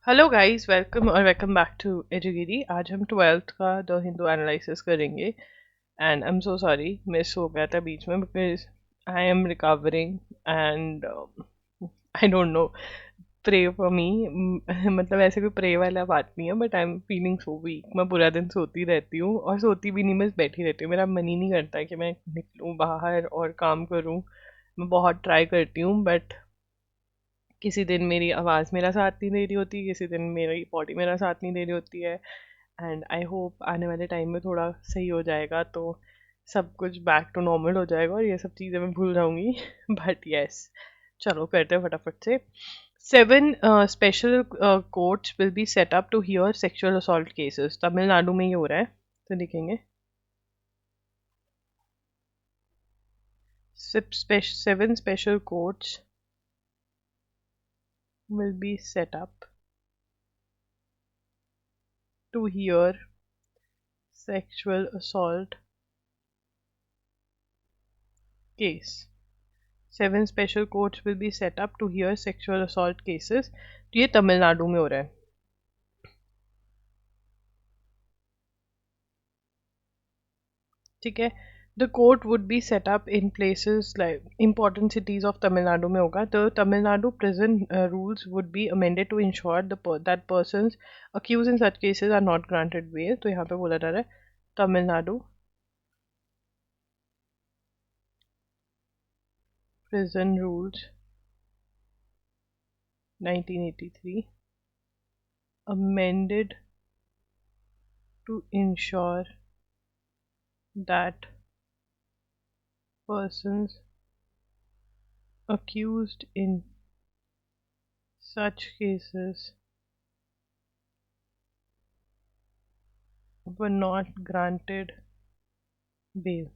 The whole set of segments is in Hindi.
Hello guys, welcome back to एजुगिरी। आज हम ट्वेल्थ का द हिंदू एनालिसिस करेंगे। And I am so sorry, miss हो गया था बीच में because I am recovering and I don't know. Pray for me. मतलब ऐसे कोई प्रे वाला बात नहीं है, but I am feeling so weak. मैं पूरा दिन सोती रहती हूँ और सोती भी नहीं, बस बैठी रहती हूँ। मेरा मन ही नहीं करता है कि मैं निकलूँ बाहर और काम करूँ। मैं बहुत ट्राई करती हूँ, बट किसी दिन मेरी आवाज़ मेरा साथ नहीं दे रही होती, किसी दिन मेरी बॉडी मेरा साथ नहीं दे रही होती है। एंड आई होप आने वाले टाइम में थोड़ा सही हो जाएगा, तो सब कुछ बैक टू नॉर्मल हो जाएगा और ये सब चीज़ें मैं भूल जाऊंगी। बट यस, चलो करते हैं फटाफट से। 7 special courts will be set up to hear sexual assault cases. Tamil Nadu में ये हो रहा है, तो देखेंगे। 7 special courts will be set up to hear sexual assault case. 7 special courts will be set up to hear sexual assault cases. तो ये तमिलनाडु में हो रहा है। ठीक है। The court would be set up in places like important cities of Tamil Nadu में होगा। The Tamil Nadu prison rules would be amended to ensure that persons accused in such cases are not granted bail। तो यहाँ पे बोला जा रहा है Tamil Nadu prison rules 1983 amended to ensure that persons accused in such cases were not granted bail।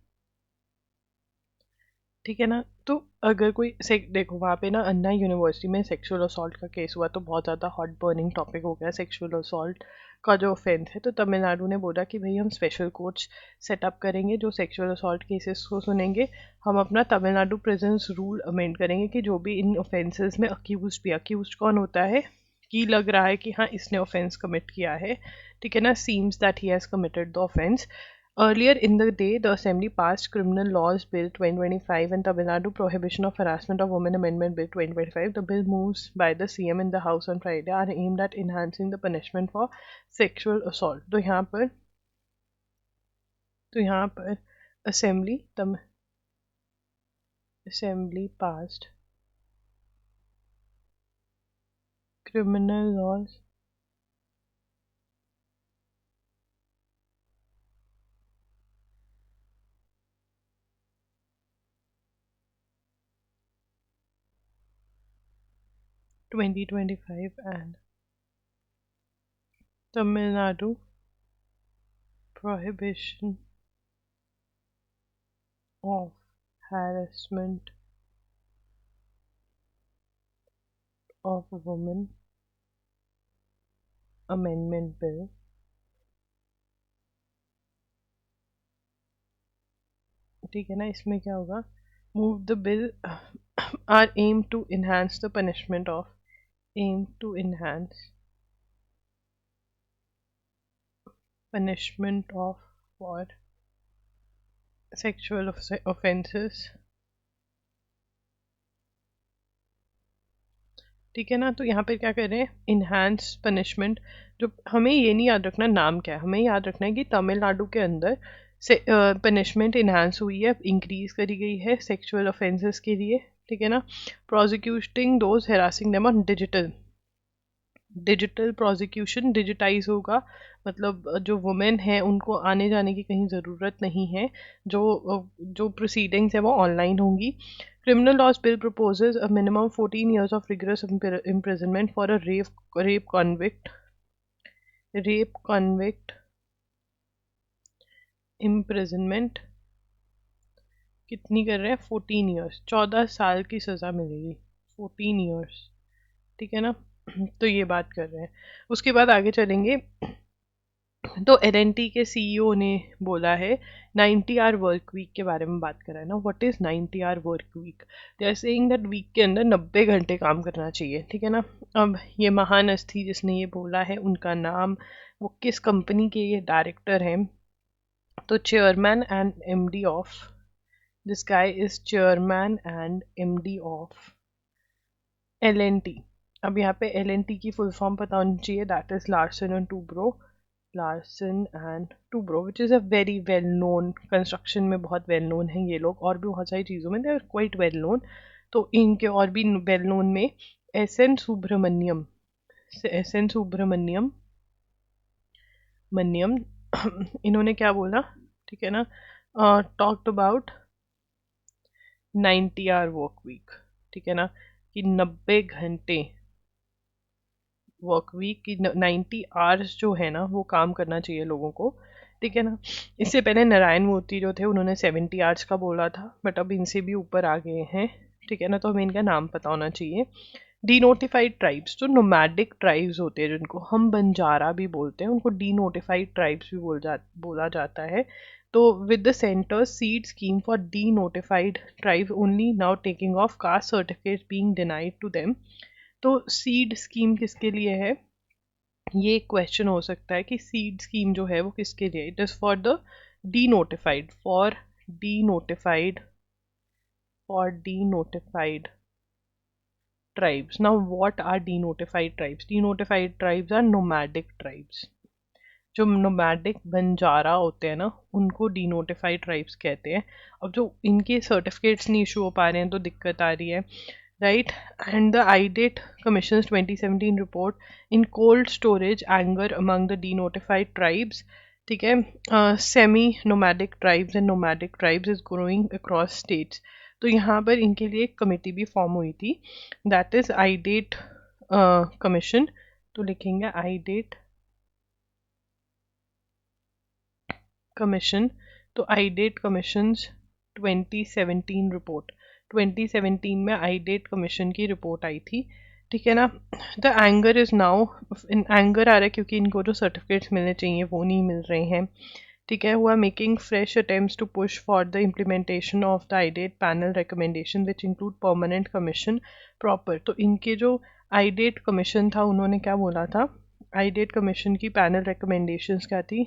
ठीक है ना। तो अगर कोई देखो, वहाँ पे ना अन्ना यूनिवर्सिटी में सेक्सुअल असॉल्ट का केस हुआ, तो बहुत ज़्यादा हॉट बर्निंग टॉपिक हो गया सेक्सुअल असॉल्ट का जो ऑफेंस है। तो तमिलनाडु ने बोला कि भाई हम स्पेशल कोर्ट्स सेटअप करेंगे जो सेक्सुअल असॉल्ट केसेस को सुनेंगे। हम अपना तमिलनाडु प्रेजेंस रूल अमेंड करेंगे कि जो भी इन ऑफेंसेस में अक्यूज भी, अक्यूज कौन होता है कि लग रहा है कि हाँ इसने ऑफेंस कमिट किया है, ठीक है ना, seems that he has committed the offence. Earlier in the day, the Assembly passed Criminal Laws Bill 2025 and Tamil Nadu Prohibition of Harassment of Women Amendment Bill 2025. The bill moves by the CM in the House on Friday are aimed at enhancing the punishment for sexual assault. तो यहाँ पर Assembly passed Criminal Laws 2025 and Tamil Nadu Prohibition of Harassment of Women Amendment Bill ठीक है ना। इसमें क्या होगा, move the bill R M to enhance the punishment of M to enhance punishment of for sexual offenses। ठीक है ना। तो यहाँ पे क्या कर रहे हैं, इन्हांस पनिशमेंट। जो हमें ये नहीं याद रखना नाम क्या है, हमें याद रखना है कि तमिलनाडु के अंदर से पनिशमेंट इन्हांस हुई है, इंक्रीज करी गई है सेक्सुअल ऑफेंसेस के लिए। ठीक है ना। Prosecuting those harassing them on digital prosecution, digitize होगा। मतलब जो वुमेन है उनको आने जाने की कहीं ज़रूरत नहीं है। जो जो प्रोसीडिंग्स है वो ऑनलाइन होंगी। Criminal laws bill proposes a minimum 14 years of rigorous imprisonment for a rape convict imprisonment. कितनी कर रहे हैं, 14 years, 14 साल की सज़ा मिलेगी। 14 years, ठीक है ना। तो ये बात कर रहे हैं। उसके बाद आगे चलेंगे। तो एल के सीईओ ने बोला है 90 आवर वर्क वीक के बारे में बात करा है ना. What is 90 hour work week? They are saying that week के अंदर 90 घंटे काम करना चाहिए. ठीक है ना. अब ये महान हस्ती जिसने ये बोला है, उनका नाम, वो किस कंपनी के ये डायरेक्टर हैं? तो chairman and MD of, this guy is chairman and MD of L. अब यहाँ पे एल की फुल फॉर्म पता होनी चाहिए. That is Larsen and Toubro. Larsen and Toubro which is a very well known, construction में बहुत वेल नोन है ये लोग, और भी बहुत सारी चीज़ों में they are quite well known. तो इनके और भी वेल नोन में S N Subramanyam, S N Subramanyam मन्यम इन्होंने क्या बोला? ठीक है ना. Talked about 90 hour work week. ठीक है ना, कि 90 घंटे वर्क वीक की 90 आवर्स जो है ना वो काम करना चाहिए लोगों को. ठीक है ना. इससे पहले नारायण मूर्ति जो थे उन्होंने 70 आवर्स का बोला था, बट अब इनसे भी ऊपर आ गए हैं. ठीक है ना. तो हमें इनका नाम पता होना चाहिए. डीनोटिफाइड ट्राइब्स, जो नोमैडिक ट्राइब्स होते हैं जिनको हम बंजारा भी बोलते हैं, उनको डीनोटिफाइड ट्राइब्स भी बोला जाता है. तो with the centre SEED scheme for denotified tribe only now taking of caste certificate being denied to them. तो सीड स्कीम किसके लिए है? ये एक क्वेश्चन हो सकता है कि सीड स्कीम जो है वो किसके लिए? It is for the denotified, denotified for denotified tribes. Now what are denotified tribes? Denotified tribes are nomadic tribes. जो नोमैडिक बंजारा होते हैं ना उनको डीनोटिफाइड ट्राइब्स कहते हैं. अब जो इनके सर्टिफिकेट्स नहीं इशू हो पा रहे हैं तो दिक्कत आ रही है, right. And the Idate commission 2017 report in cold storage anger among the denotified tribes. ठीक है. Semi nomadic tribes and nomadic tribes is growing across states. तो यहाँ पर इनके लिए एक कमेटी भी फॉर्म हुई थी, दैट इज आईडेट कमीशन. तो लिखेंगे आईडेट कमीशन. तो आईडेट कमीशंस 2017 रिपोर्ट, 2017 में आईडेट कमीशन की रिपोर्ट आई थी. ठीक है ना. The anger is now, in anger आ रहा है क्योंकि इनको जो सर्टिफिकेट्स मिलने चाहिए वो नहीं मिल रहे हैं. ठीक है. हुआ making fresh attempts to push for the implementation of the Idate panel recommendation which include permanent commission proper. तो इनके जो आईडेट कमीशन था उन्होंने क्या बोला था? आईडेट कमीशन की पैनल रिकमेंडेशंस क्या थी?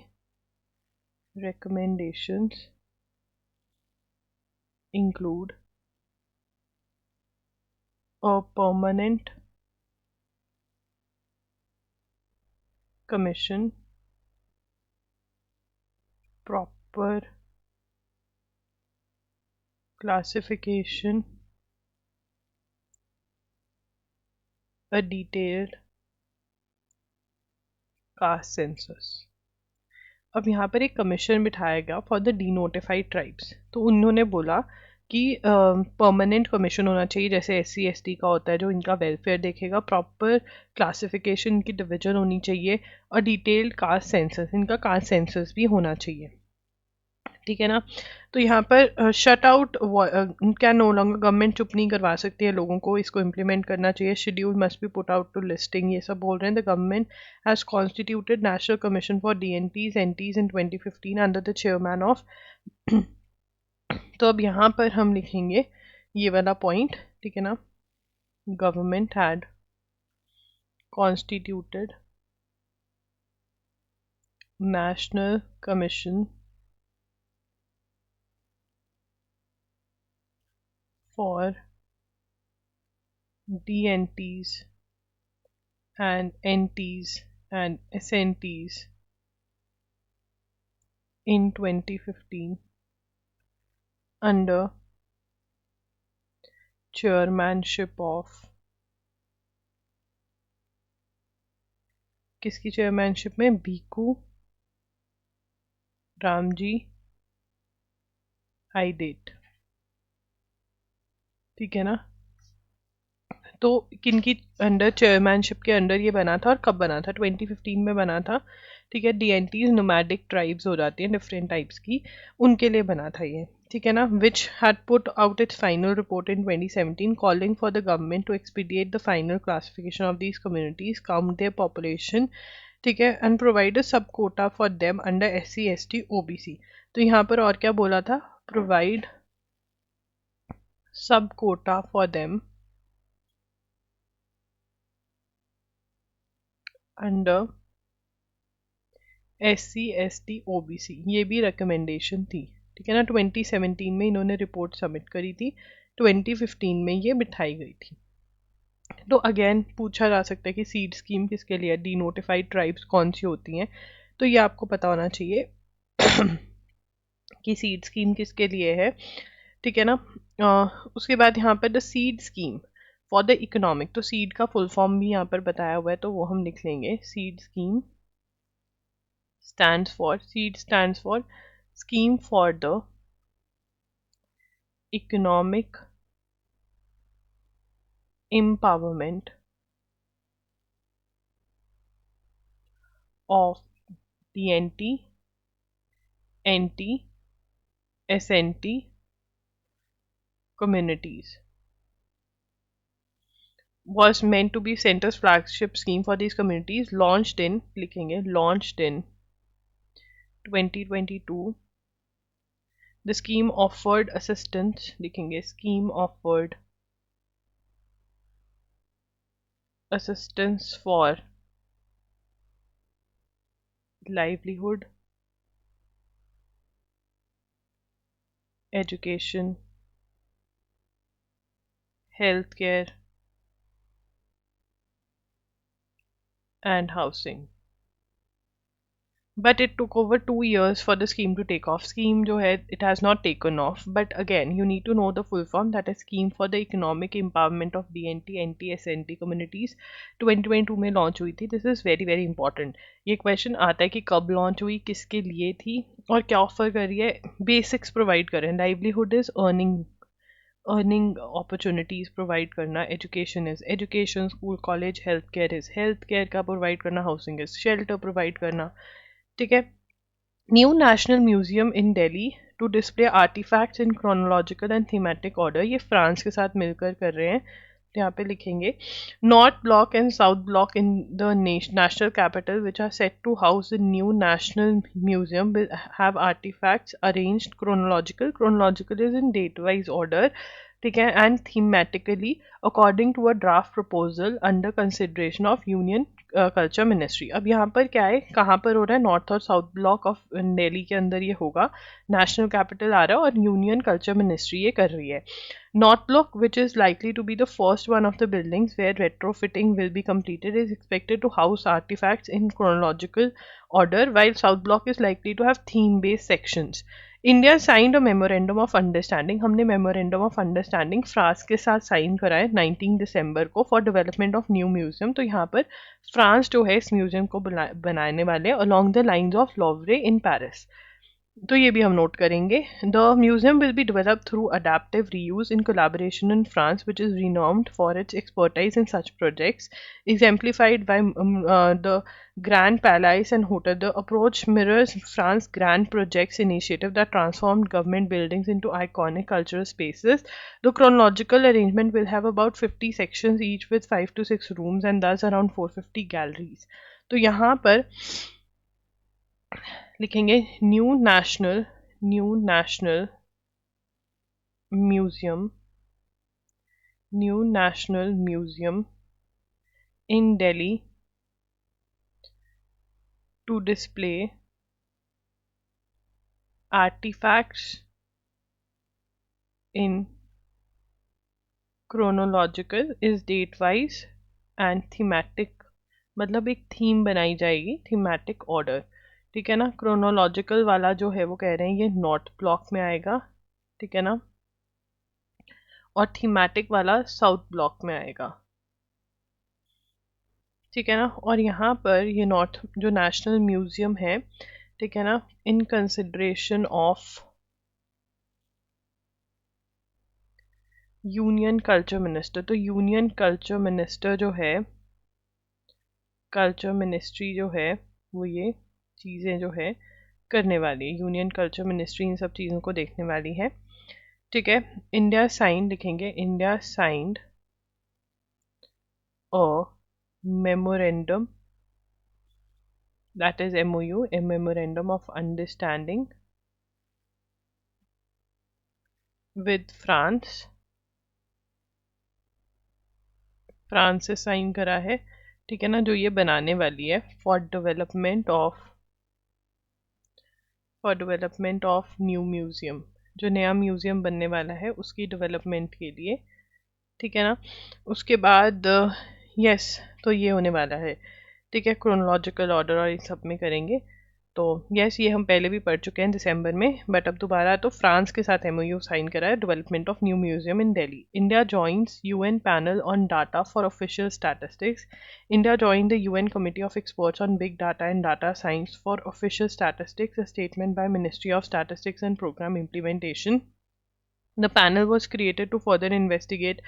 recommendations include a permanent commission, proper classification, a detailed caste census. अब यहाँ पर एक कमीशन बिठाया गया फॉर द डीनोटिफाइड ट्राइब्स. तो उन्होंने बोला कि परमानेंट कमीशन होना चाहिए, जैसे SC ST का होता है, जो इनका वेलफेयर देखेगा. प्रॉपर क्लासिफिकेशन की डिवीजन होनी चाहिए और डिटेल्ड कास्ट सेंसस, इनका कास्ट सेंसस भी होना चाहिए. ठीक है ना. तो यहाँ पर शट आउट क्या नो लॉन्गर, गवर्नमेंट चुप नहीं करवा सकती है लोगों को, इसको इम्प्लीमेंट करना चाहिए. Schedule must be put out to listing, ये सब बोल रहे हैं. The government has constituted national commission for DNTs NTs in 2015 under the chairman of. तो अब यहाँ पर हम लिखेंगे ये वाला पॉइंट. ठीक है ना. Government had constituted national commission for DNTs and NTs and SNTs in 2015 under chairmanship of, किसकी चेयरमैनशिप में? भीखू रामजी आईडेट. ठीक है ना. तो किनकी अंडर, चेयरमैनशिप के अंडर ये बना था, और कब बना था? 2015 में बना था. ठीक है. DNTs नोमैडिक ट्राइब्स हो जाती हैं डिफरेंट टाइप्स की, उनके लिए बना था ये. ठीक है ना. Which had put out its final report in 2017 calling for the government to expedite the final classification of these communities, count their population, ठीक है, and provide a sub quota for them under SC ST OBC। तो यहाँ पर और क्या बोला था, प्रोवाइड सब quota for them under SC ST OBC, ये भी रिकमेंडेशन थी। ठीक है ना, 2017 में इन्होंने रिपोर्ट सबमिट करी थी, 2015 में ये बिठाई गई थी। तो अगेन पूछा जा सकता है कि सीड स्कीम किसके लिए, डीनोटिफाइड ट्राइब्स कौन सी होती हैं, तो ये आपको पता होना चाहिए कि सीड स्कीम किसके लिए है। ठीक है ना। उसके बाद यहाँ पर the seed scheme for the economic, तो सीड का फुल फॉर्म भी यहाँ पर बताया हुआ है, तो वो हम लिख लेंगे। Seed scheme stands for scheme for the economic empowerment of the NT SNT communities, was meant to be center's flagship scheme for these communities, launched in 2022। The scheme offered assistance for livelihood, education, healthcare, and housing. But it took over 2 years for the scheme to take off. Scheme जो है, it has not taken off. But again, you need to know the full form, that is Scheme for the Economic Empowerment of DNT NT SNT Communities। 2022 में लॉन्च हुई थी। This is very very important. ये क्वेश्चन आता है कि कब लॉन्च हुई, किसके लिए थी, और क्या ऑफर कर रही है। बेसिक्स प्रोवाइड करें। Livelihood is earning opportunities provide करना, education is education, school college, health care is health care का प्रोवाइड करना, हाउसिंग इज़ शेल्टर प्रोवाइड करना। ठीक है। New national museum in Delhi to display artefacts in chronological and thematic order, ये फ्रांस के साथ मिलकर कर रहे हैं। तो यहाँ पे लिखेंगे North Block and South Block in the national capital which are set to house the new national museum will have artefacts arranged chronological is in date wise order. ठीक है, and thematically according to a draft proposal under consideration of union culture ministry. अब यहाँ पर क्या है, कहाँ पर हो रहा है, नॉर्थ और साउथ ब्लॉक ऑफ दिल्ली के अंदर ये होगा। नेशनल कैपिटल आ रहा है और यूनियन कल्चर मिनिस्ट्री ये कर रही है। North Block, which is likely to be the first one of the buildings where retrofitting will be completed, is expected to house artifacts in chronological order, while South Block is likely to have theme-based sections. India signed a memorandum of understanding, हमने मेमोरेंडम ऑफ अंडरस्टैंडिंग फ्रांस के साथ साइन करा है 19 दिसंबर को for development of new museum. तो यहाँ पर फ्रांस जो है इस म्यूजियम को बनाने वाले along the lines of Louvre in Paris. तो ये भी हम नोट करेंगे। The museum will be developed through adaptive reuse in collaboration in France which is renowned for its expertise in such projects, exemplified by the Grand Palais and Hotel. The approach mirrors France's Grand Projects initiative that transformed government buildings into iconic cultural spaces. The chronological arrangement will have about 50 sections, each with 5 to 6 rooms, and thus around 450 galleries. तो यहाँ पर लिखेंगे new national museum in Delhi to display artefacts in chronological is date wise and thematic, मतलब एक थीम बनाई जाएगी, थीमेटिक ऑर्डर। ठीक है ना। क्रोनोलॉजिकल वाला जो है वो कह रहे हैं ये नॉर्थ ब्लॉक में आएगा। ठीक है ना, और थीमेटिक वाला साउथ ब्लॉक में आएगा। ठीक है ना, और यहाँ पर ये नॉर्थ जो नेशनल म्यूजियम है, ठीक है ना, in consideration of union culture minister, तो यूनियन कल्चर मिनिस्टर जो है, कल्चर मिनिस्ट्री जो है वो ये चीज़ें जो है करने वाली है। यूनियन कल्चर मिनिस्ट्री इन सब चीज़ों को देखने वाली है। ठीक है। इंडिया साइंड लिखेंगे, India signed a memorandum that is MOU, a Memorandum of Understanding with France से साइन करा है, ठीक है ना, जो ये बनाने वाली है for development of new museum, जो नया म्यूजियम बनने वाला है उसकी डेवलपमेंट के लिए, ठीक है ना। उसके बाद यस, तो ये होने वाला है, ठीक है, क्रोनोलॉजिकल ऑर्डर और इन सब में करेंगे। तो यस, ये हम पहले भी पढ़ चुके हैं दिसंबर में, बट अब दोबारा तो फ्रांस के साथ एमओयू साइन करा है, development of new museum in Delhi. India joins UN panel on data for official statistics. India join the UN committee of experts on big data and data science for official statistics, a statement by ministry of statistics and programme implementation. The panel was created to further investigate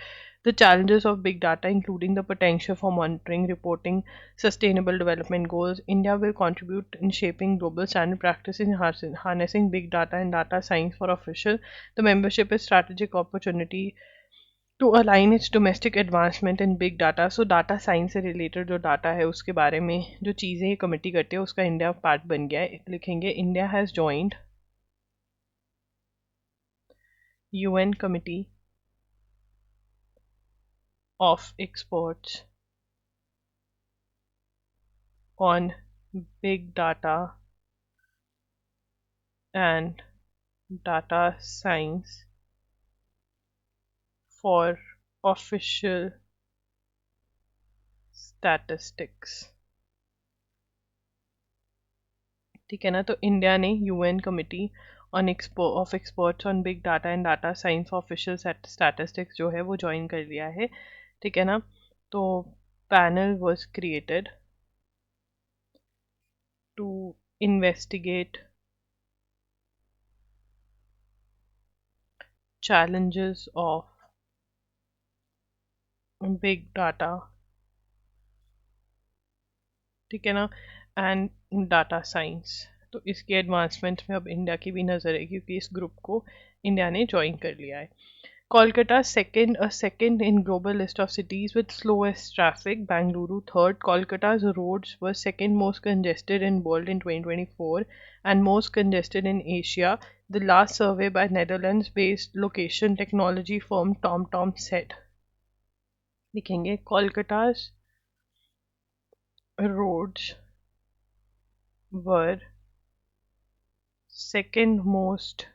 the challenges of big data, including the potential for monitoring, reporting sustainable development goals. India will contribute in shaping global standard practice in harnessing big data and data science for official. The membership is strategic opportunity to align its domestic advancement in big data. So data science से related जो data है उसके बारे में जो चीज़ें ये कमेटी करती है उसका इंडिया पार्ट बन गया है। लिखेंगे India has joined UN Committee of Experts on Big Data and Data Science for Official Statistics, ठीक है ना। तो इंडिया ने UN committee on off experts on big data and data science for official statistics जो है वो ज्वाइन कर लिया है, ठीक है ना। तो panel was created to investigate challenges of big data, ठीक है ना, एंड डाटा साइंस। तो इसके एडवांसमेंट में अब इंडिया की भी नज़र है क्योंकि इस ग्रुप को इंडिया ने ज्वाइन कर लिया है। Kolkata second in global list of cities with slowest traffic. Bangalore third. Kolkata's roads were second most congested in world in 2024 and most congested in Asia. The last survey by Netherlands-based location technology firm TomTom said. लिखेंगे Kolkata's roads were second most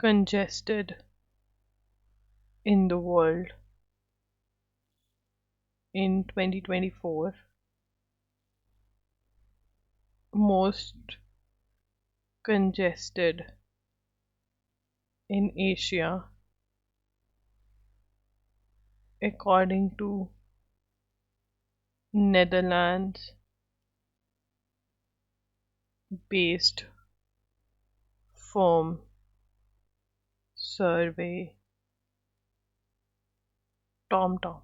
congested in the world in 2024, most congested in Asia according to Netherlands based firm survey TomTom,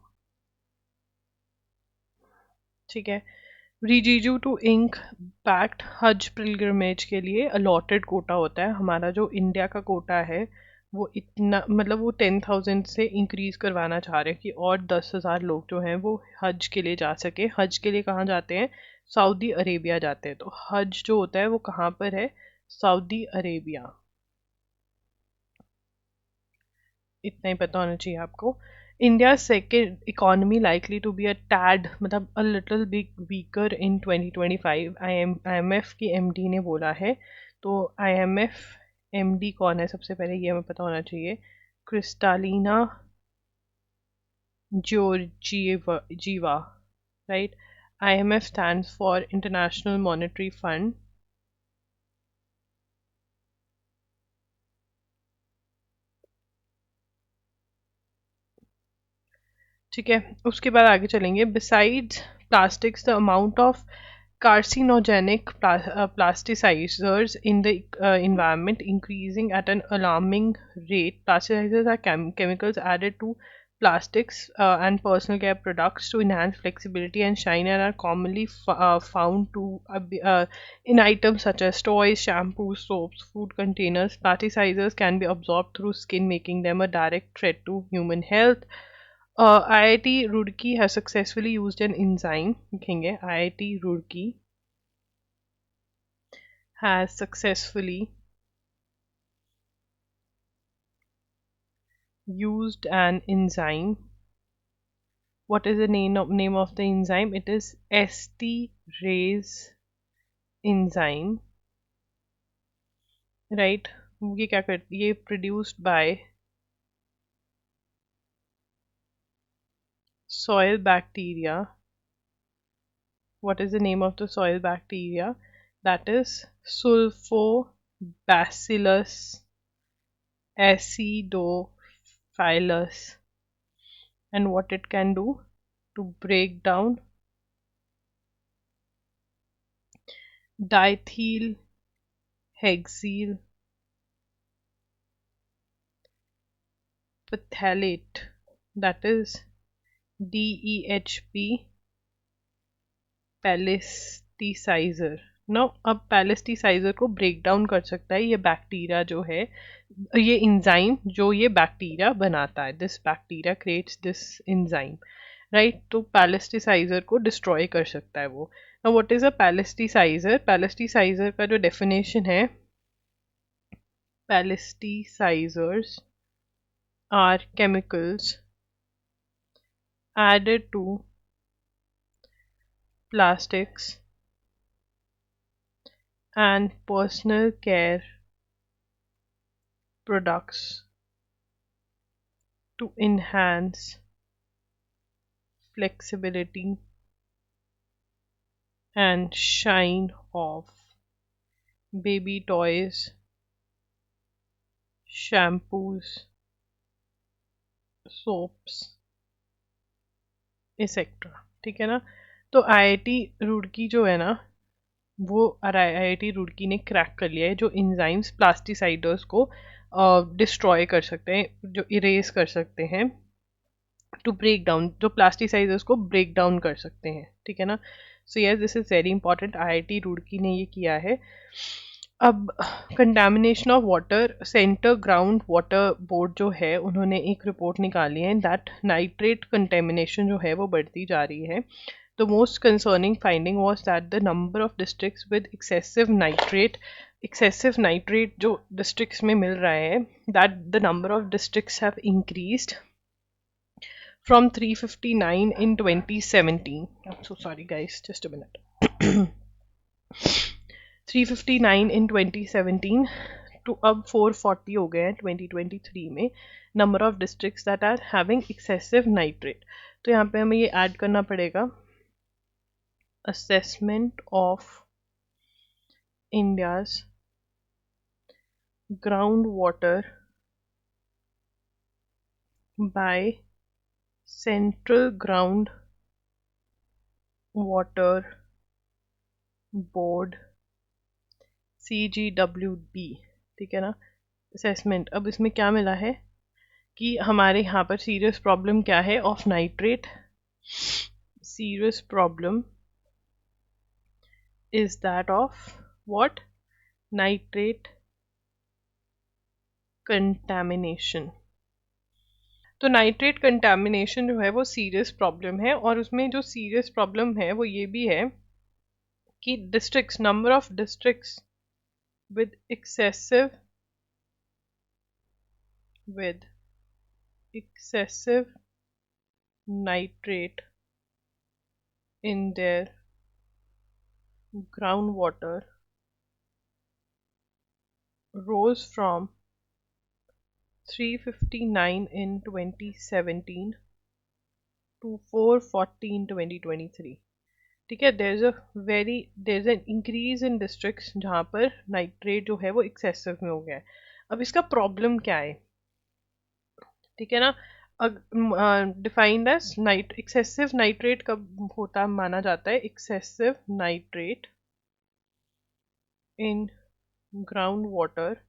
ठीक है। रिजीजू टू इंक पैक्ट हज पिलग्रमेज के लिए अलॉटेड कोटा होता है। हमारा जो इंडिया का कोटा है वो इतना, मतलब वो 10,000 से इंक्रीज करवाना चाह रहे हैं कि और 10,000 लोग जो हैं वो हज के लिए जा सके। हज के लिए कहाँ जाते हैं? सऊदी अरेबिया जाते हैं। तो हज जो होता है वो कहाँ पर है? Saudi Arabia. इतना ही पता होना चाहिए आपको। India second economy likely to be a tad, मतलब a little big weaker in 2025, IMF की एमडी ने बोला है। तो IMF एमडी कौन है सबसे पहले ये हमें पता होना चाहिए। Kristalina Georgieva, right. IMF stands for international monetary fund, ठीक है। उसके बाद आगे चलेंगे। Besides plastics the amount of carcinogenic plasticizers in the environment increasing at an alarming rate. Plasticizers are chemicals added to plastics and personal care products to enhance flexibility and shine, and are commonly found to in items such as toys, shampoos, soaps, food containers. Plasticizers can be absorbed through skin, making them a direct threat to human health. IIT Roorkee has successfully used an enzyme, लिखेंगे IIT Roorkee has successfully used an enzyme. What is the name of the enzyme? It is esterase enzyme, right? ये क्या करती है? Produced by soil bacteria. What is the name of the soil bacteria? That is Sulfobacillus acidophilus. And what it can do to break down diethyl hexyl phthalate, that is DEHP plasticiser no. अब पैलेस्टिसाइजर को ब्रेक डाउन कर सकता है ये बैक्टीरिया जो है, ये इंजाइम जो ये बैक्टीरिया बनाता है. This bacteria creates this enzyme, right. तो पैलेस्टिसाइजर को डिस्ट्रॉय कर सकता है वो. Now what is a plasticiser? Plasticiser का जो डेफिनेशन है, plasticisers are chemicals added to plastics and personal care products to enhance flexibility and shine of baby toys, shampoos, soaps, etcetera. ठीक है ना. तो आईआईटी रुड़की जो है ना, वो आईआईटी रुड़की ने क्रैक कर लिया है जो इंजाइम्स प्लास्टिसाइडर्स को डिस्ट्रॉय कर सकते हैं, जो इरेज कर सकते हैं, टू ब्रेक डाउन, जो प्लास्टिसाइडर्स को ब्रेक डाउन कर सकते हैं. ठीक है ना. So yes, this is very important. IIT Roorkee ने ये किया है. अब contamination of water, centre ground Water board जो है, उन्होंने एक रिपोर्ट निकाली है दैट नाइट्रेट कंटेमिनेशन जो है वो बढ़ती जा रही है. The most concerning finding was that the number of districts with excessive nitrate जो डिस्ट्रिक्ट्स में मिल रहा है, that the number of districts have increased from 359 in 2017. I'm so sorry guys, just a minute. 359 in 2017 to अब 440 हो गए हैं 2023 में number of districts that are having excessive nitrate. तो यहाँ पे हमें ये ऐड करना पड़ेगा, assessment of India's ground water by Central Ground Water Board CGWB. ठीक है ना. असेसमेंट. अब इसमें क्या मिला है कि हमारे यहाँ पर सीरियस प्रॉब्लम क्या है of nitrate. Serious problem is that of what? Nitrate contamination. तो नाइट्रेट कंटामिनेशन जो है वो सीरियस प्रॉब्लम है, और उसमें जो सीरियस प्रॉब्लम है वो ये भी है कि districts, number of districts with excessive nitrate in their groundwater rose from 359 in 2017 to 440 in 2023. ठीक है. There is an increase in districts जहाँ पर नाइट्रेट जो है वो एक्सेसिव में हो गया है. अब इसका प्रॉब्लम क्या है? ठीक है ना. डिफाइंड एज एक्सेसिव नाइट्रेट कब होता माना जाता है? Excessive nitrate in ground water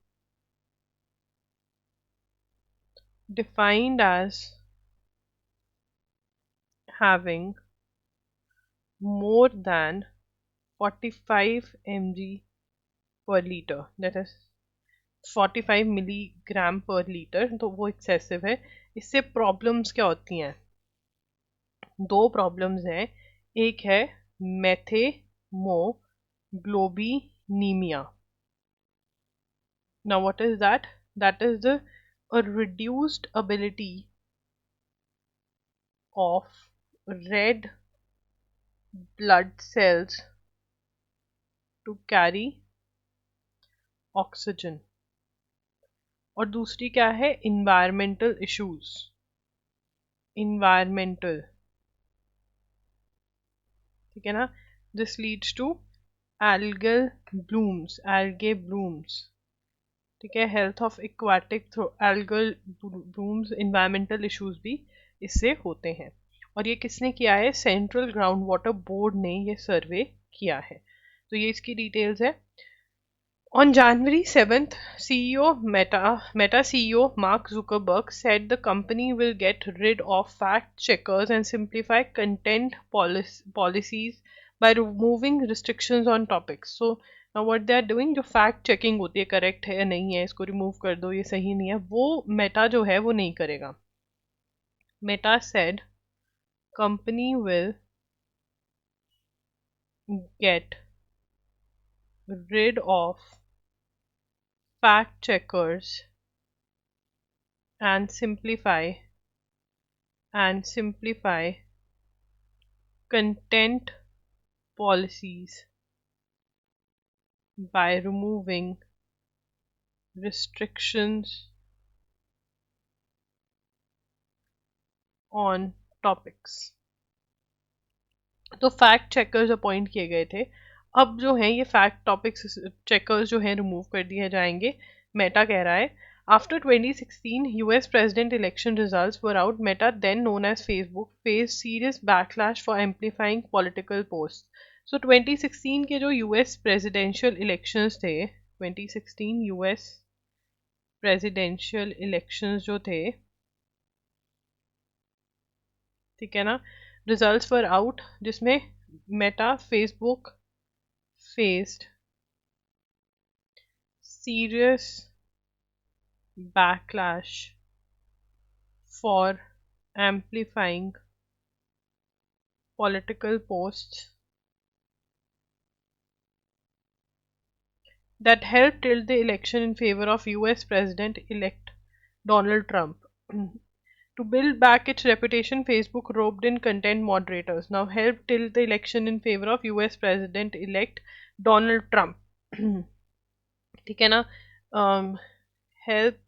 defined as having more than 45 mg per liter, that is 45 milligram per liter. तो वो एक्सेसिव है. इससे प्रॉब्लम्स क्या होती हैं? दो प्रॉब्लम्स हैं. एक है मेथेमोग्लोबिनीमिया. Now what is that? That is the a reduced ability of red blood cells to carry oxygen. और दूसरी क्या है? Environmental issues. इन्वायरमेंटल, ठीक है ना. This leads to algal blooms, algae blooms, ठीक है. Health of aquatic algal blooms, environmental issues भी इससे होते हैं. और ये किसने किया है? सेंट्रल ग्राउंड वाटर बोर्ड ने ये सर्वे किया है. तो ये इसकी डिटेल्स है. On January 7th, Meta CEO Mark Zuckerberg said the company will get rid of fact checkers and simplify content policies by removing restrictions on topics. So now what they are doing, जो fact checking होती है correct है या नहीं है, इसको remove कर दो, ये सही नहीं है, वो Meta जो है वो नहीं करेगा. Meta said company will get rid of fact checkers and simplify content policies by removing restrictions on topics. तो फैक्ट चेकर्स अपॉइंट किए गए थे. अब जो है ये फैक्ट टॉपिक्स चेकर्स जो है रिमूव कर दिए जाएंगे. मेटा कह रहा है after 2016 US president election results were out, Meta, then known as Facebook, faced serious backlash for amplifying political posts. So 2016 के जो US presidential elections थे, 2016 US presidential elections जो थे, ठीक है ना, रिजल्ट्स वर आउट, जिसमें Meta Facebook faced serious backlash for एम्प्लीफाइंग political posts that helped tilt the election in favor of US President-elect Donald Trump. To build back its reputation, Facebook roped in content moderators. Now help tilt the election in favor of US President-elect Donald Trump. ठीक है ना. Help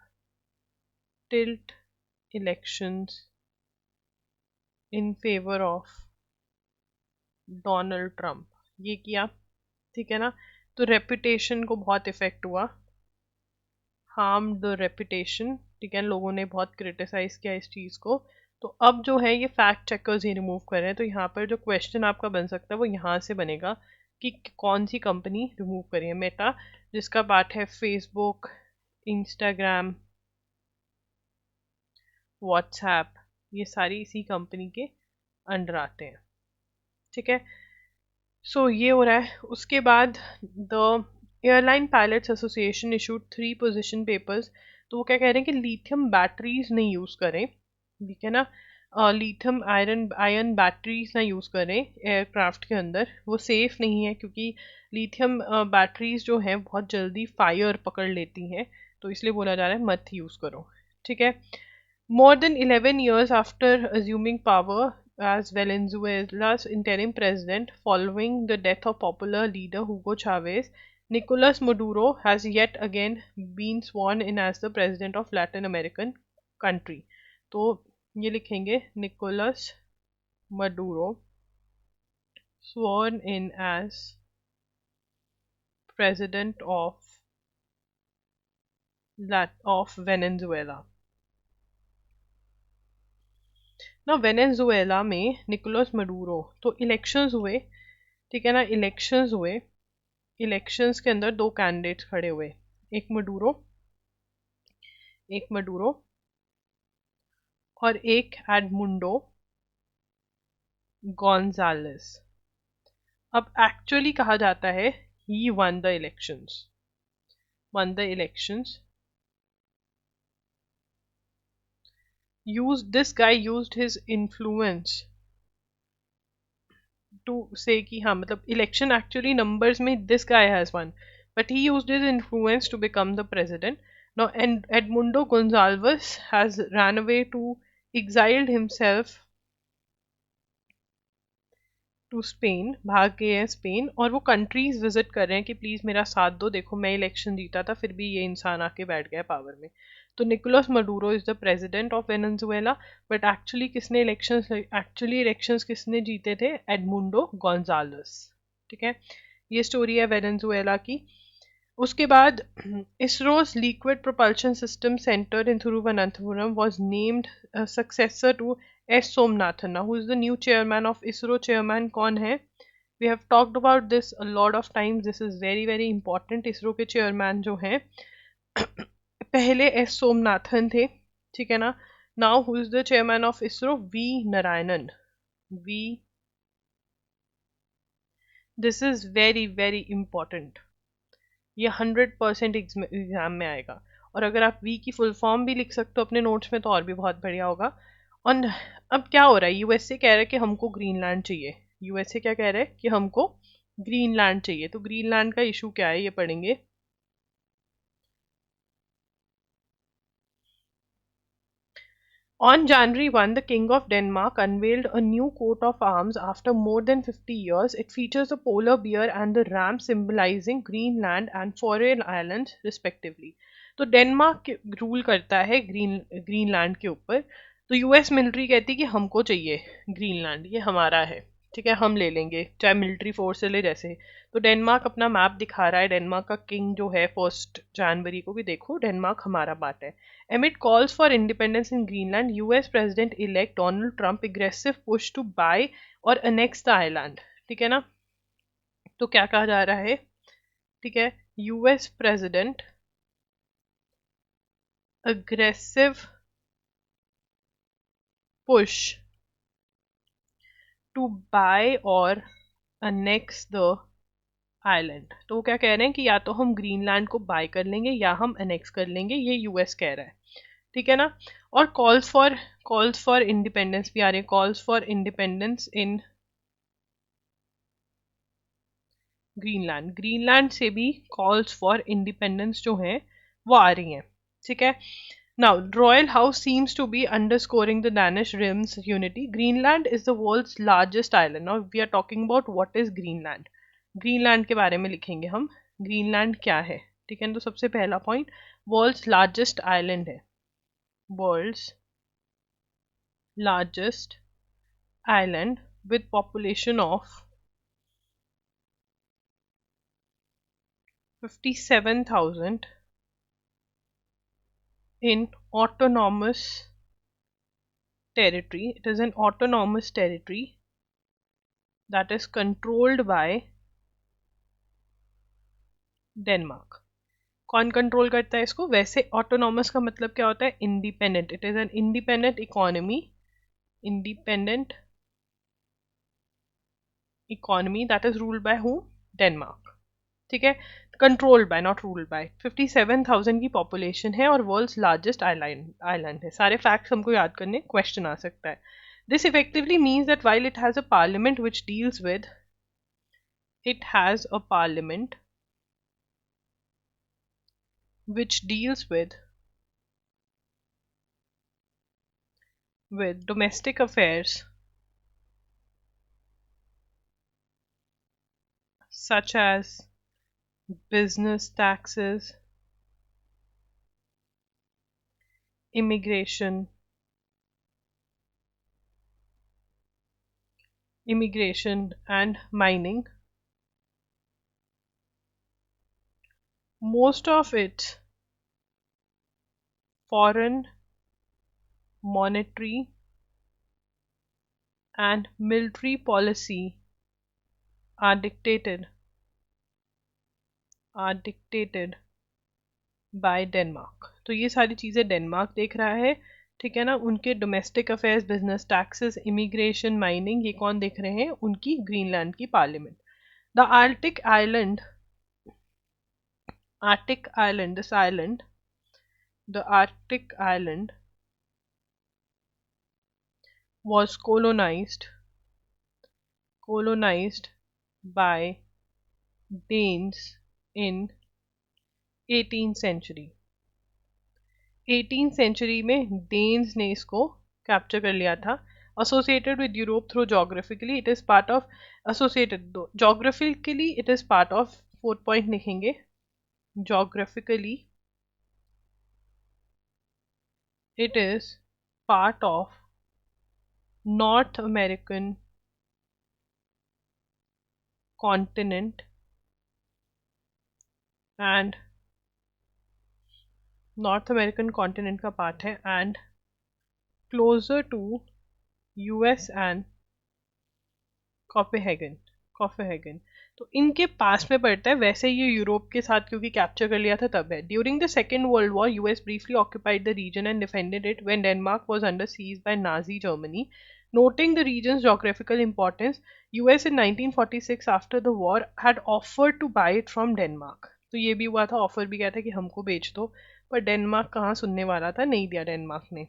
tilt elections in favor of Donald Trump. ये किया, ठीक है ना. तो रेपुटेशन को बहुत इफेक्ट हुआ, हार्म द रेपुटेशन, ठीक है. लोगों ने बहुत क्रिटिसाइज किया इस चीज़ को. तो अब जो है ये फैक्ट चेकर्स ही रिमूव कर रहे हैं. तो यहाँ पर जो क्वेश्चन आपका बन सकता है वो यहाँ से बनेगा कि कौन सी कंपनी रिमूव करी है. मेटा, जिसका पार्ट है फेसबुक, इंस्टाग्राम, व्हाट्सएप, ये सारी इसी कंपनी के अंडर आते हैं, ठीक है. सो ये हो रहा है. उसके बाद the airline pilots association issued 3 position papers. तो वो क्या कह रहे हैं कि लिथियम बैटरीज नहीं यूज़ करें, ठीक है ना. लिथियम आयन बैटरीज ना यूज़ करें एयरक्राफ्ट के अंदर, वो सेफ़ नहीं है, क्योंकि लिथियम बैटरीज जो हैं बहुत जल्दी फायर पकड़ लेती हैं. तो इसलिए बोला जा रहा है मत यूज़ करो, ठीक है. More than 11 years after assuming power as Venezuela's interim president following the death of popular leader Hugo Chavez, Nicolas Maduro has yet again been sworn in as the president of Latin American country. तो ये लिखेंगे Nicolas Maduro sworn in as president of Venezuela. ना वेनेजुएला में निकोलस मडूरो, तो इलेक्शंस हुए, ठीक है ना. इलेक्शंस हुए, इलेक्शंस के अंदर 2 कैंडिडेट्स खड़े हुए, एक मडूरो और एक एडमुंडो गोंजालेस. अब एक्चुअली कहा जाता है he won the elections. This guy used his influence to say कि हाँ, मतलब इलेक्शन एक्चुअली नंबर्स में this guy has won. but he used his influence to become the president. Now, and Edmundo Gonzalez has ran away to exiled himself to Spain, भाग गए हैं स्पेन, और वो कंट्रीज विजिट कर रहे हैं कि प्लीज मेरा साथ दो, देखो मैं इलेक्शन जीता था फिर भी ये इंसान आके बैठ गया पावर में। तो Nicolas Maduro is the president of Venezuela, but actually elections किसने जीते थे? Edmundo Gonzalez. ठीक है, ये स्टोरी है वेनेजुएला की। उसके बाद ISRO's liquid propulsion system centre in Thiruvananthapuram was named successor to S Somanathan. Now who is the new chairman of ISRO? Chairman कौन है? We have talked about this a lot of times, this is very very important. ISRO के चेयरमैन जो हैं पहले एस सोमनाथन थे, ठीक है ना। Now who is the chairman of ISRO? V Narayanan. V, this is very very important, ये 100% एग्जाम में आएगा। और अगर आप वी की फुल फॉर्म भी लिख सकते हो अपने नोट्स में तो और भी बहुत बढ़िया होगा। और अब क्या हो रहा है? यूएसए कह रहा है कि हमको ग्रीनलैंड चाहिए। यूएसए क्या कह रहा है? कि हमको ग्रीनलैंड चाहिए। तो ग्रीनलैंड का इशू क्या है ये पढ़ेंगे। On January 1, the King of Denmark unveiled a new coat of arms after more than 50 years. It features a polar bear and the ram symbolizing Greenland and foreign islands respectively. तो डेनमार्क रूल करता है ग्रीनलैंड के ऊपर। तो यूएस मिलिट्री कहती है कि हमको चाहिए ग्रीनलैंड, ये हमारा है, ठीक है, हम ले लेंगे चाहे मिलिट्री फोर्स से ले जैसे। तो डेनमार्क अपना मैप दिखा रहा है, डेनमार्क का किंग जो है 1 जनवरी को भी देखो डेनमार्क हमारा पार्ट है। Amid calls for independence in Greenland, US President-elect Donald Trump aggressive push to buy और annex the island। ठीक है ना। तो क्या कहा जा रहा है? ठीक है, US president aggressive push to buy और annex the आइलैंड। तो वो क्या कह रहे हैं कि या तो हम ग्रीनलैंड को बाय कर लेंगे या हम अनेक्स कर लेंगे, ये यूएस कह रहा है, ठीक है ना। और कॉल्स फॉर इंडिपेंडेंस भी आ रहे हैं, calls for independence in Greenland. Greenland से भी कॉल्स फॉर इंडिपेंडेंस जो हैं वो आ रही हैं, ठीक है। Now royal house seems to be underscoring the Danish realm's unity. Greenland is the world's largest island. Now we are talking about what is Greenland. Greenland के बारे में लिखेंगे हम, ग्रीनलैंड क्या है, ठीक है। तो सबसे पहला पॉइंट वर्ल्ड्स लार्जेस्ट आइलैंड है, world's largest island with population of 57,000 in autonomous territory. It is an autonomous territory that is controlled by Denmark. कौन कंट्रोल करता है इसको? वैसे ऑटोनॉमस का मतलब क्या होता है? Independent. It is an independent economy, independent economy that is ruled by who? Denmark, ठीक है। Controlled by, not ruled by. 57,000 की पॉपुलेशन है और वर्ल्ड्स लार्जेस्ट आइलैंड है। सारे फैक्ट्स हमको याद करने, क्वेश्चन आ सकता है। This effectively means that while it has a parliament which deals with, it has a parliament which deals with domestic affairs such as business taxes, immigration, and mining. Most of its foreign, monetary, and military policy are dictated by Denmark. तो ये सारी चीज़ें डेनमार्क देख रहा है, ठीक है ना। उनके domestic affairs, business, taxes, immigration, mining, ये कौन देख रहे हैं? उनकी ग्रीनलैंड की parliament. The Arctic island was colonized by Danes in 18th century. 18th century में डेन्स ने इसको कैप्चर कर लिया था। Associated with Europe through geographically it is part of, associated geographically it is part of, 4 point लिखेंगे, geographically it is part of North American continent and North American continent का पार्ट है and closer to US and Copenhagen. Copenhagen तो इनके पास में पड़ता है, वैसे ये यूरोप के साथ क्योंकि कैप्चर कर लिया था तब है। During the Second World War US briefly occupied the region and defended it when Denmark was under siege by Nazi Germany. Noting the region's geographical importance, US in 1946 after the war had offered to buy it from Denmark. तो ये भी हुआ था, ऑफर भी किया था कि हमको बेच दो, पर डेनमार्क कहाँ सुनने वाला था, नहीं दिया डेनमार्क ने।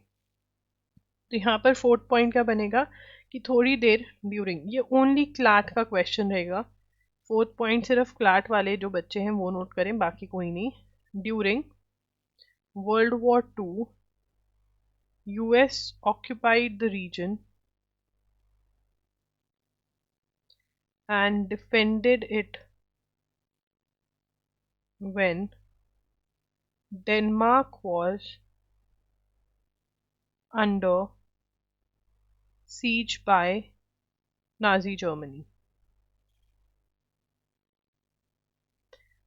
तो यहाँ पर 4th पॉइंट क्या बनेगा कि थोड़ी देर ड्यूरिंग, ये ओनली क्लैट का क्वेश्चन रहेगा। 4th पॉइंट सिर्फ क्लैट वाले जो बच्चे हैं वो नोट करें, बाकी कोई नहीं। During World War 2 US occupied the region and defended it when Denmark was under siege by Nazi Germany.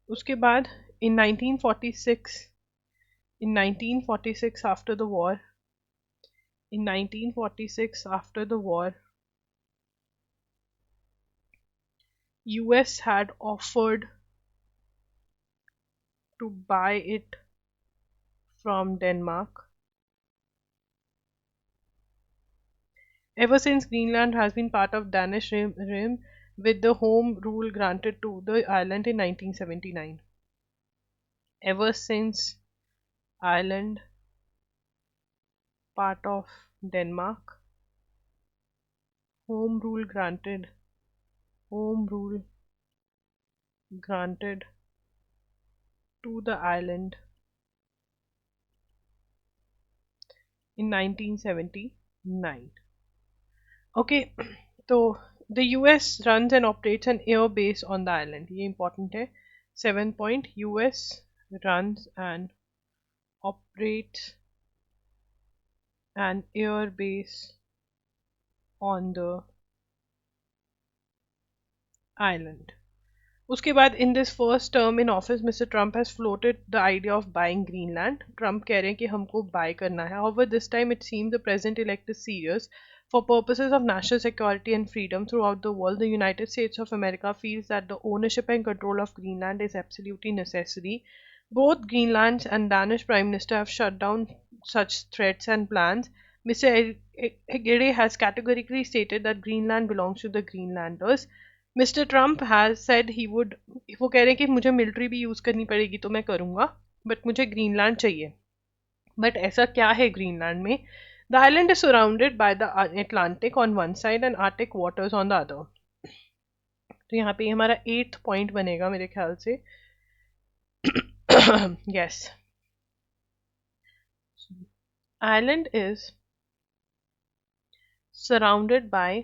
उसके बाद in 1946 after the war, in 1946 after the war, US had offered to buy it from Denmark. Ever since Greenland has been part of Danish Rim with the home rule granted to the island in 1979. Ever since Ireland part of Denmark, home rule granted to the island in 1979. Okay, so the US runs and operates an air base on the island. ये important है। 7th point, US runs and operates an air base on the island. उसके बाद in this first term in office, Mr. Trump has floated the idea of buying Greenland. Trump कह रहे हैं कि हमको buy करना है. However, this time it seems the present elect is serious. For purposes of national security and freedom throughout the world, the United States of America feels that the ownership and control of Greenland is absolutely necessary. Both Greenland and Danish Prime Minister have shut down such threats and plans. Mr. Hegede has categorically stated that Greenland belongs to the Greenlanders. Mister Trump has said he would, वो कह रहे हैं कि मुझे मिलिट्री भी यूज़ करनी पड़ेगी तो मैं करूँगा, बट मुझे ग्रीनलैंड चाहिए। बट ऐसा क्या है ग्रीनलैंड में? The island is surrounded by the Atlantic on one side and Arctic waters on the other. तो यहाँ पे हमारा 8th पॉइंट बनेगा मेरे ख्याल से। Yes, island is surrounded by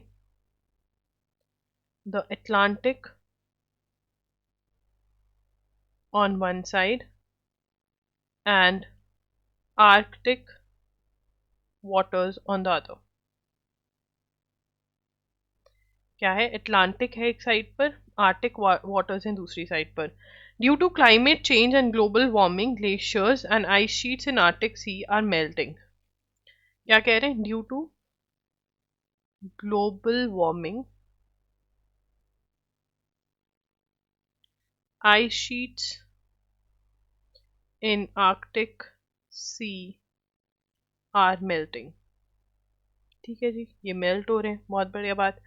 the Atlantic on one side and Arctic waters on the other. क्या है? Atlantic है एक साइड पर, Arctic waters हैं दूसरी साइड पर. Due to climate change and global warming, glaciers and ice sheets in Arctic Sea are melting. क्या कह रहे हैं? Due to global warming, ice sheets in Arctic Sea are melting. ठीक है जी, ये मेल्ट हो रहे हैं, बहुत बढ़िया बात।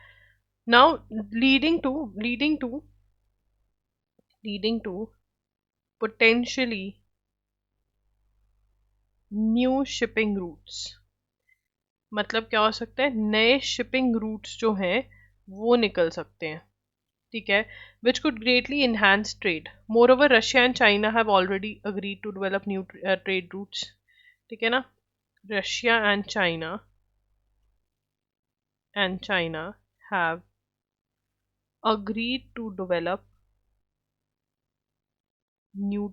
Now leading to potentially new shipping routes. मतलब क्या हो सकता है? नए शिपिंग रूट्स जो हैं वो निकल सकते हैं। ठीक है, which could greatly enhance trade. Moreover, Russia and China have already agreed to develop new trade routes. ठीक है ना, Russia and China have agreed to develop new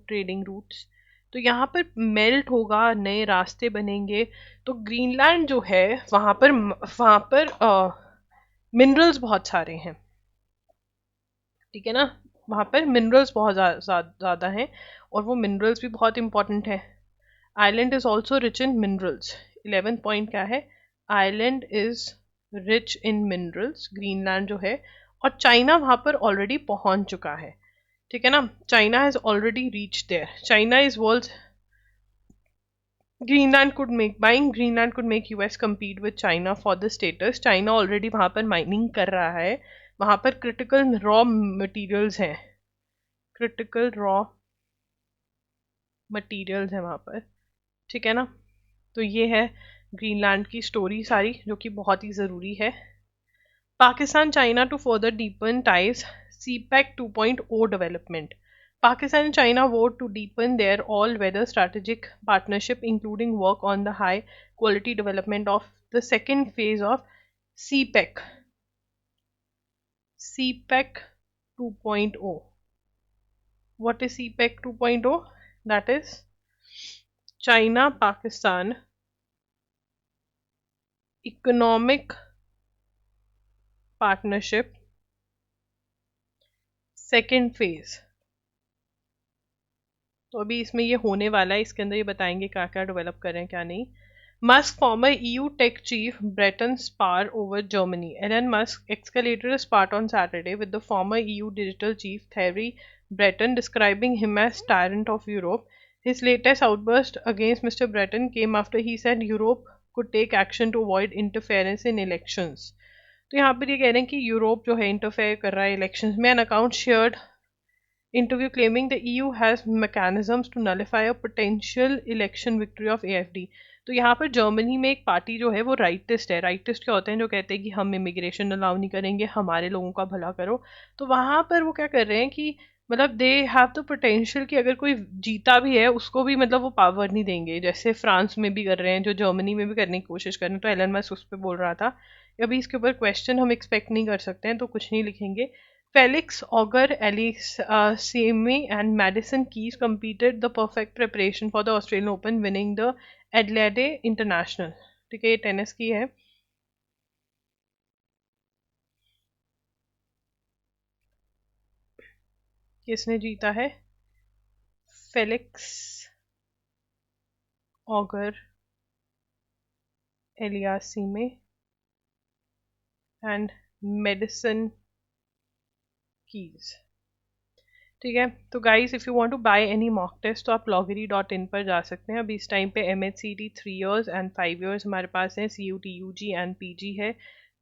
trading routes. तो यहाँ पर मेल्ट होगा, नए रास्ते बनेंगे. तो ग्रीनलैंड जो है वहाँ पर मिनरल्स बहुत सारे हैं. ठीक है ना, वहाँ पर मिनरल्स बहुत ज़्यादा हैं और वो मिनरल्स भी बहुत इंपॉर्टेंट है. Island is also rich in minerals. 11th point क्या है? Island is rich in minerals, Greenland जो है. और चाइना वहाँ पर ऑलरेडी पहुँच चुका है. ठीक है ना, China has already reach there. China is world. Buying Greenland could make US compete with China for the status. China already वहाँ पर माइनिंग कर रहा है. वहाँ पर क्रिटिकल रॉ मटेरियल्स हैं. क्रिटिकल रॉ मटेरियल्स हैं वहाँ पर. ठीक है ना, तो ये है ग्रीनलैंड की स्टोरी सारी, जो कि बहुत ही ज़रूरी है. Pakistan China to further deepen ties. CPEC 2.0 development. Pakistan and China vote to deepen their all-weather strategic partnership, including work on the high-quality development of the second phase of CPEC. CPEC 2.0. What is CPEC 2.0? That is China-Pakistan Economic Partnership second phase. तो अभी इसमें ये होने वाला है, इसके अंदर ये बताएंगे क्या क्या डेवलप कर रहे हैं क्या नहीं. Musk, former EU tech chief, Breton spar over Germany. Elon Musk escalated a spat on Saturday with the former EU digital chief Thierry Breton, describing him as tyrant of Europe. His latest outburst against Mr. Breton came after he said Europe could take action to avoid interference in elections. तो यहाँ पर ये कह रहे हैं कि यूरोप जो है इंटरफेयर कर रहा है इलेक्शंस में. An account shared interview claiming the EU has mechanisms to nullify a potential election victory of AfD. तो यहाँ पर जर्मनी में एक पार्टी जो है वो राइटिस्ट है. राइटिस्ट क्या होते हैं? जो कहते हैं कि हम इमिग्रेशन अलाउ नहीं करेंगे, हमारे लोगों का भला करो. तो वहाँ पर वो क्या कर रहे हैं कि मतलब दे हैव द पोटेंशियल कि अगर कोई जीता भी है उसको भी मतलब वो पावर नहीं देंगे, जैसे फ्रांस में भी कर रहे हैं, जो जर्मनी में भी करने की कोशिश कर रहे हैं. तो एलन मस्क उस पर बोल रहा था. अभी इसके ऊपर क्वेश्चन हम एक्सपेक्ट नहीं कर सकते हैं, तो कुछ नहीं लिखेंगे. Felix Auger, Alice Simi, and Madison Keys competed the perfect preparation for the Australian Open, winning the Adelaide International. ठीक है, ये टेनिस की है. किसने जीता है? Felix Auger, Aliassime and Madison Keys. ठीक है, तो guys if you want to buy any mock test तो आप loggery.in पर जा सकते हैं. अभी इस टाइम पे MHCT 3 years एंड 5 years हमारे पास है. CUT UG एंड PG है.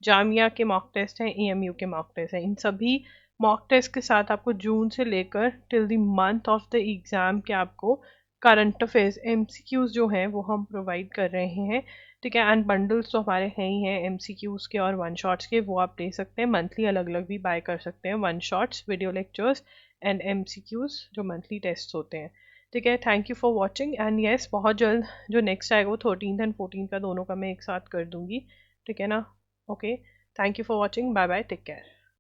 जामिया के मॉक टेस्ट हैं, EMU के मॉक टेस्ट हैं. इन सभी मॉक टेस्ट के साथ आपको जून से लेकर till the month of the exam के आपको करंट अफेयर्स MCQs जो हैं वो हम प्रोवाइड कर रहे हैं. ठीक है, एंड बंडल्स तो हमारे हैं ही हैं MCQs के और वन शॉट्स के, वो आप ले सकते हैं. मंथली अलग अलग भी बाय कर सकते हैं, one shots, video lectures and MCQs जो मंथली टेस्ट होते हैं. ठीक है, thank you for watching. And yes, बहुत जल्द जो नेक्स्ट आएगा वो 13th एंड 14th का दोनों का मैं एक साथ कर दूंगी. ठीक है ना. Okay, thank you for watching. Bye bye, take care.